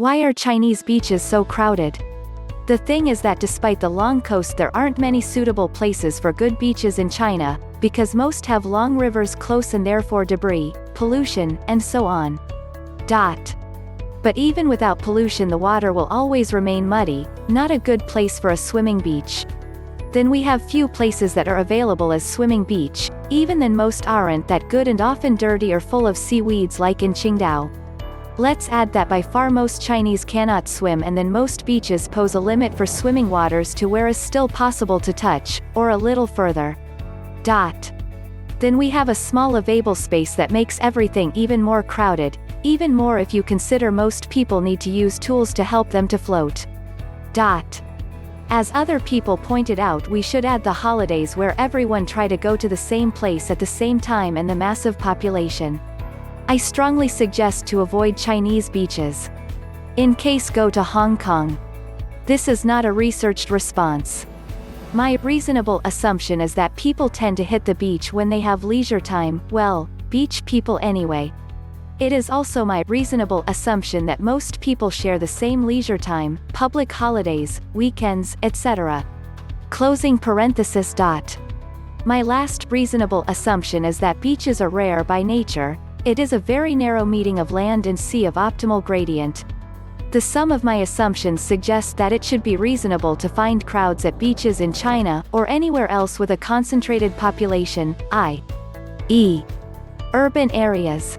Why are Chinese beaches so crowded? The thing is that despite the long coast there aren't many suitable places for good beaches in China, because most have long rivers close and therefore debris, pollution, and so on. But even without pollution the water will always remain muddy, not a good place for a swimming beach. Then we have few places that are available as swimming beach, even then most aren't that good and often dirty or full of seaweeds like in Qingdao. Let's add that by far most Chinese cannot swim and then most beaches pose a limit for swimming waters to where is still possible to touch, or a little further. Then we have a small available space that makes everything even more crowded, even more if you consider most people need to use tools to help them to float. As other people pointed out, we should add the holidays where everyone try to go to the same place at the same time and the massive population. I strongly suggest to avoid Chinese beaches. In case go to Hong Kong. This is not a researched response. My reasonable assumption is that people tend to hit the beach when they have leisure time, well, beach people anyway. It is also my reasonable assumption that most people share the same leisure time, public holidays, weekends, etc. Closing parenthesis. My last reasonable assumption is that beaches are rare by nature. It is a very narrow meeting of land and sea of optimal gradient. The sum of my assumptions suggests that it should be reasonable to find crowds at beaches in China, or anywhere else with a concentrated population, i.e., urban areas.